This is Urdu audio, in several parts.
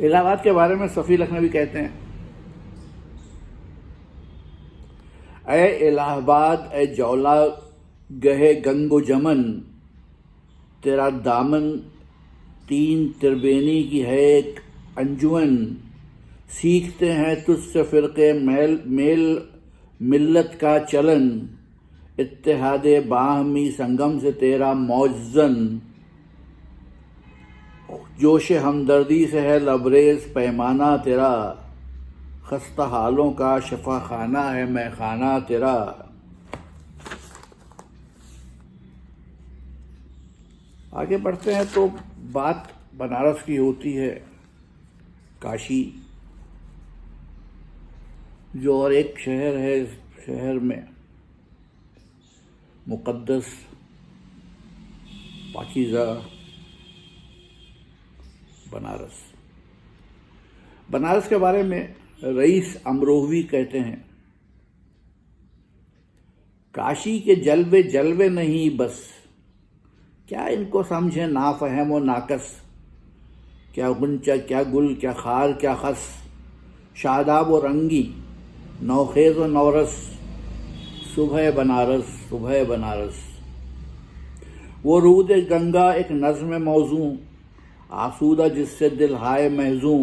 الہ آباد کے بارے میں صفی لکھنوی کہتے ہیں، اے الہ آباد، اے جولا گہے گنگ و جمن، تیرا دامن تین تربینی کی ہے ایک انجمن، سیکھتے ہیں تجھ سے فرقے میل ملت کا چلن، اتحاد باہمی سنگم سے تیرا موجزن، جوش ہمدردی سے ہے لبریز پیمانہ تیرا، خستہ حالوں کا شفا خانہ ہے مے خانہ تیرا۔ آگے بڑھتے ہیں تو بات بنارس کی ہوتی ہے، کاشی جو اور ایک شہر ہے، اس شہر میں مقدس پاکیزہ بنارس کے بارے میں رئیس امروہوی کہتے ہیں، کاشی کے جلوے جلوے نہیں بس، کیا ان کو سمجھے نافہم و ناقص، کیا غنچہ کیا گل کیا خار کیا خس، شاداب و رنگی نوخیز و نورس، صبح بنارس صبح بنارس، وہ رود گنگا ایک نظم موزوں، آسودہ جس سے دل ہائے محزوں،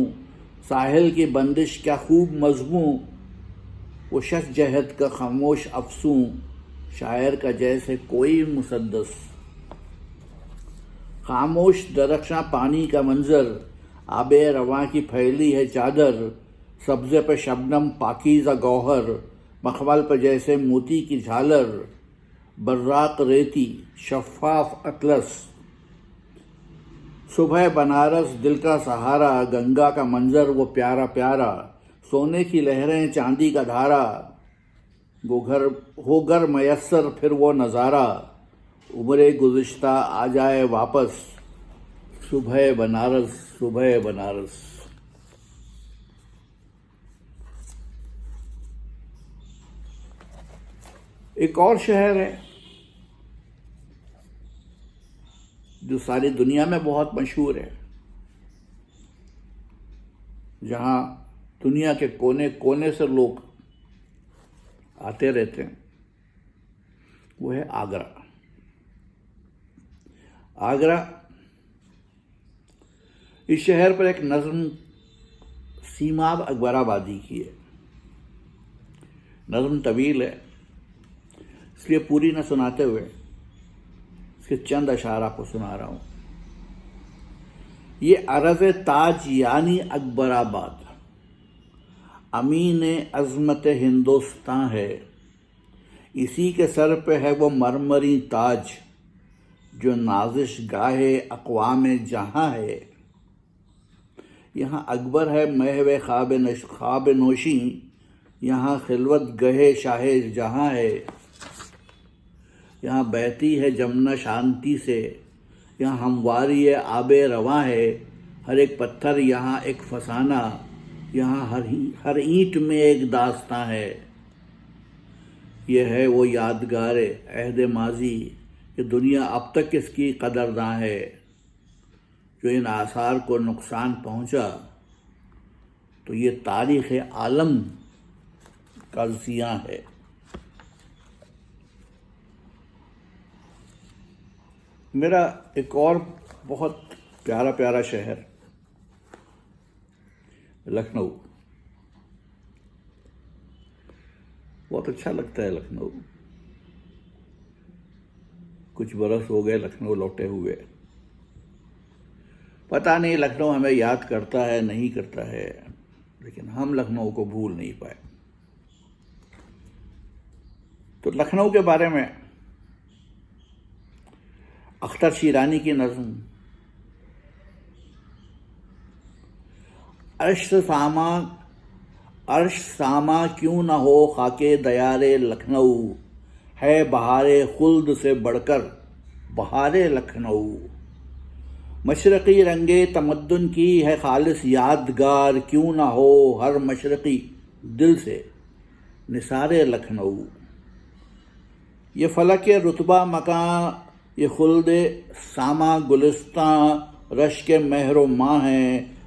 ساحل کی بندش کیا خوب مضموں، وہ شش جہد کا خاموش افسوں، شاعر کا جیسے کوئی مسدس، خاموش درخشاں پانی کا منظر، آب رواں کی پھیلی ہے چادر، سبزے پہ شبنم پاکیزہ گوہر، مخمل پہ جیسے موتی کی جھالر، براق ریتی شفاف اطلس، صبح بنارس دل کا سہارا، گنگا کا منظر وہ پیارا پیارا، سونے کی لہریں چاندی کا دھارا، ہو گر میسر پھر وہ نظارہ، عمر گزشتہ آ جائے واپس، صبح بنارس صبح بنارس۔ ایک اور شہر ہے جو ساری دنیا میں بہت مشہور ہے، جہاں دنیا کے کونے کونے سے لوگ آتے رہتے ہیں، وہ ہے آگرہ۔ آگرہ اس شہر پر ایک نظم سیماب اکبر آبادی کی ہے، نظم طویل ہے، اس لیے پوری نہ سناتے ہوئے اس کے چند اشعار آپ کو سنا رہا ہوں۔ یہ عرض تاج یعنی اکبر آباد، امین عظمت ہندوستاں ہے، اسی کے سر پہ ہے وہ مرمری تاج، جو نازش گاہ اقوام جہاں ہے، یہاں اکبر ہے محو خواب نوشی، یہاں خلوت گہے شاہ جہاں ہے، یہاں بہتی ہے جمنا شانتی سے، یہاں ہمواری آب رواں ہے، ہر ایک پتھر یہاں ایک فسانہ، یہاں ہر اینٹ میں ایک داستاں ہے، یہ ہے وہ یادگار عہد ماضی کہ دنیا اب تک اس کی قدرداں ہے، جو ان آثار کو نقصان پہنچا تو یہ تاریخ عالم کا زیاں ہے۔ میرا ایک اور بہت پیارا پیارا شہر لکھنؤ، بہت اچھا لگتا ہے لکھنؤ، کچھ برس ہو گئے لکھنؤ لوٹے ہوئے، پتہ نہیں لکھنؤ ہمیں یاد کرتا ہے نہیں کرتا ہے، لیکن ہم لکھنؤ کو بھول نہیں پائے۔ تو لکھنؤ کے بارے میں اختر شیرانی کی نظم، عرش ساما کیوں نہ ہو خاک دیار لکھنؤ، ہے بہار خلد سے بڑھ کر بہار لکھنؤ، مشرقی رنگ تمدن کی ہے خالص یادگار، کیوں نہ ہو ہر مشرقی دل سے نثار لکھنؤ، یہ فلک رتبہ مکان، یہ خلد ساما گلستاں، رشک مہر و ماں ہیں،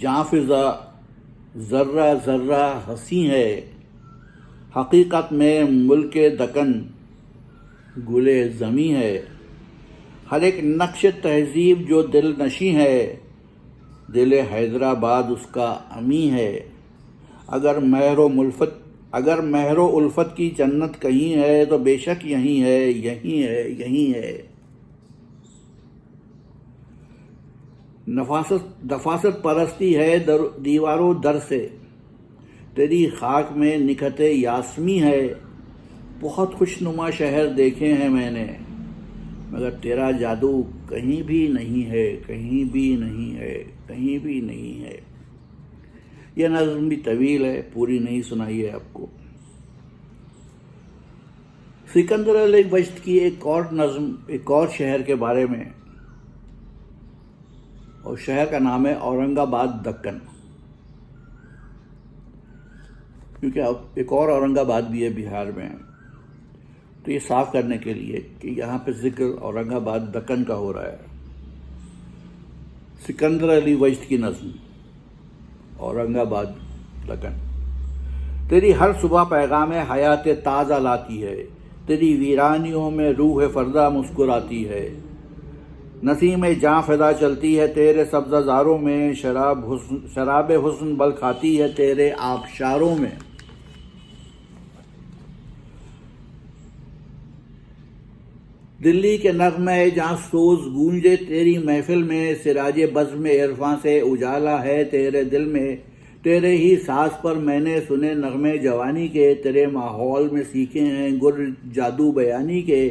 جاں فضا ذرہ ذرہ ہنسی ہے، حقیقت میں ملک دکن گل زمیں ہے، ہر ایک نقش تہذیب جو دل نشیں ہے، دل حیدرآباد اس کا امی ہے، اگر مہر و الفت کی جنت کہیں ہے تو بے شک یہیں ہے، یہیں ہے، یہیں ہے۔ نفاست پرستی ہے دیواروں در سے، تیری خاک میں نکھت یاسمی ہے، بہت خوشنما شہر دیکھے ہیں میں نے، مگر تیرا جادو کہیں بھی نہیں ہے، کہیں بھی نہیں ہے، کہیں بھی نہیں ہے۔ یہ نظم بھی طویل ہے، پوری نہیں سنائی ہے آپ کو۔ سکندر علی وجد کی ایک اور نظم ایک اور شہر کے بارے میں، اور شہر کا نام ہے اورنگ آباد دکن، کیونکہ اب ایک اور اورنگ آباد بھی ہے بہار میں، تو یہ صاف کرنے کے لیے کہ یہاں پہ ذکر اورنگ آباد دکن کا ہو رہا ہے۔ سکندر علی وجد کی نظم اورنگ آباد دکن۔ تیری ہر صبح پیغام حیات تازہ لاتی ہے، تیری ویرانیوں میں روح فردا مسکراتی ہے، نسیم جاں فضا چلتی ہے تیرے سبزہ زاروں میں، شراب حسن بل کھاتی ہے تیرے آبشاروں میں۔ دلی کے نغمے جہاں سوز گونجے تیری محفل میں، سراج بزم عرفاں سے اجالا ہے تیرے دل میں، تیرے ہی ساز پر میں نے سنے نغمے جوانی کے، تیرے ماحول میں سیکھے ہیں گر جادو بیانی کے،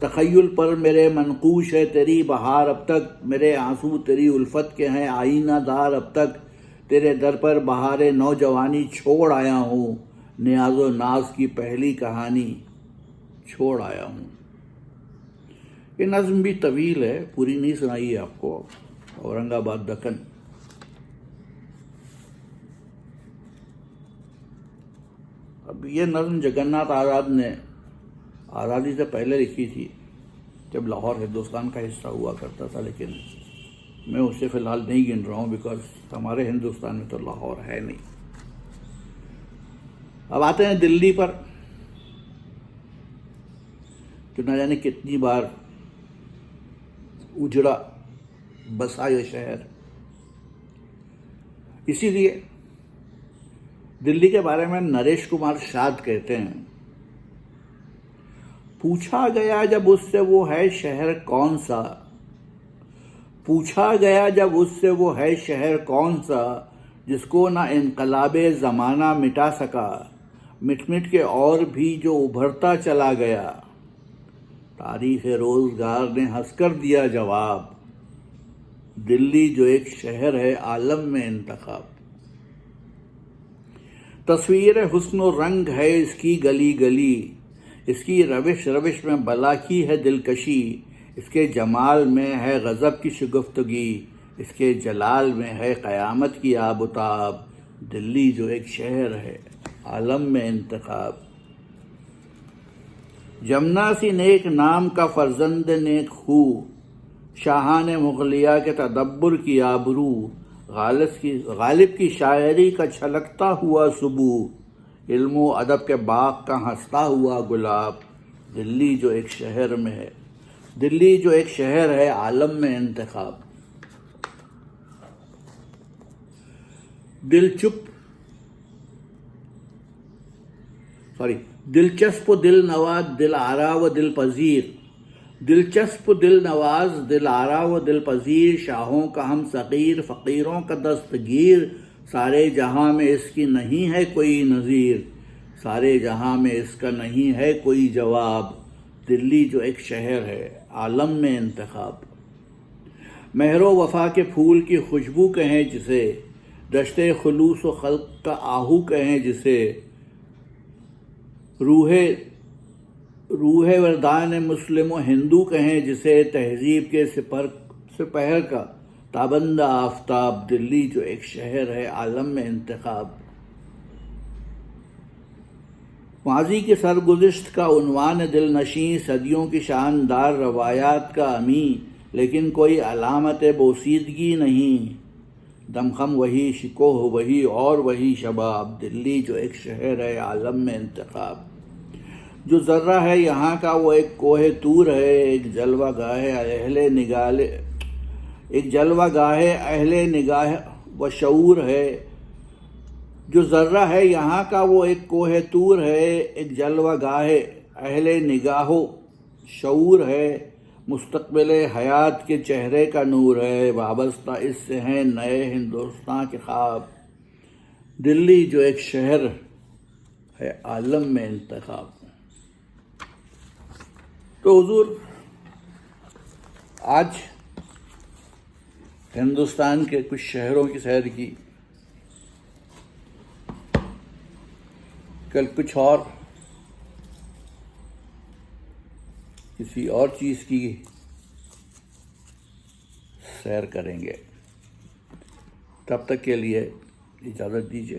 تخیل پر میرے منقوش ہے تیری بہار اب تک، میرے آنسو تیری الفت کے ہیں آئینہ دار اب تک، تیرے در پر بہار نوجوانی چھوڑ آیا ہوں، نیاز و ناز کی پہلی کہانی چھوڑ آیا ہوں۔ یہ نظم بھی طویل ہے، پوری نہیں سنائی ہے آپ کو۔ اورنگ آباد دکن۔ اب یہ نظم جگناتھ آزاد نے آزادی سے پہلے لکھی تھی، جب لاہور ہندوستان کا حصہ ہوا کرتا تھا، لیکن میں اسے فی الحال نہیں گن رہا ہوں بیکاز ہمارے ہندوستان میں تو لاہور ہے نہیں۔ اب آتے ہیں دلی پر، تو نہ جانے کتنی بار اجڑا بسا یہ شہر، اسی لیے دلی کے بارے میں نریش کمار شاد کہتے ہیں، پوچھا گیا جب اس سے وہ ہے شہر کون سا، پوچھا گیا جب اس سے وہ ہے شہر کون سا، جس کو نہ انقلاب زمانہ مٹا سکا، مٹ مٹ کے اور بھی جو ابھرتا چلا گیا، تاریخ روزگار نے ہنس کر دیا جواب، دلی جو ایک شہر ہے عالم میں انتخاب، تصویر حسن و رنگ ہے اس کی گلی گلی، اس کی روش روش میں بلا کی ہے دلکشی، اس کے جمال میں ہے غضب کی شگفتگی، اس کے جلال میں ہے قیامت کی آب و تاب، دلی جو ایک شہر ہے عالم میں انتخاب، جمنا سی نیک نام کا فرزند نیک خو، شاہان مغلیہ کے تدبر کی آبرو، غالب کی شاعری کا چھلکتا ہوا صبح، علم و ادب کے باغ کا ہنستا ہوا گلاب، دلی جو ایک شہر میں ہے، دلی جو ایک شہر ہے عالم میں انتخاب۔ دلچسپ و دل نواز دل آرا و دل پذیر، دلچسپ و دل نواز دل آرا و دل پذیر، شاہوں کا ہم صغیر فقیروں کا دستگیر، سارے جہاں میں اس کی نہیں ہے کوئی نظیر، سارے جہاں میں اس کا نہیں ہے کوئی جواب، دلی جو ایک شہر ہے عالم میں انتخاب۔ مہر و وفا کے پھول کی خوشبو کہیں جسے، دشت خلوص و خلق کا آہو کہیں جسے، روح وردان مسلم و ہندو کہیں جسے، تہذیب کے سپہر کا تابندہ آفتاب، دلی جو ایک شہر ہے عالم میں انتخاب۔ ماضی کی سرگزشت کا عنوان دل نشیں، صدیوں کی شاندار روایات کا امی، لیکن کوئی علامت بوسیدگی نہیں، دمخم وہی شکوہ وہی اور وہی شباب، دلی جو ایک شہر ہے عالم میں انتخاب، جو ذرہ ہے یہاں کا وہ ایک کوہ طور ہے، ایک جلوہ گاہ اہل نگاہ و شعور ہے، جو ذرہ ہے یہاں کا وہ ایک کوہ طور ہے، ایک جلوہ گاہ اہل نگاہ و شعور ہے، مستقبل حیات کے چہرے کا نور ہے، وابستہ اس سے ہیں نئے ہندوستان کے خواب، دلی جو ایک شہر ہے عالم میں انتخاب۔ تو حضور آج ہندوستان کے کچھ شہروں کی سیر کی، کل کچھ اور کسی اور چیز کی سیر کریں گے، تب تک کے لیے اجازت دیجیے۔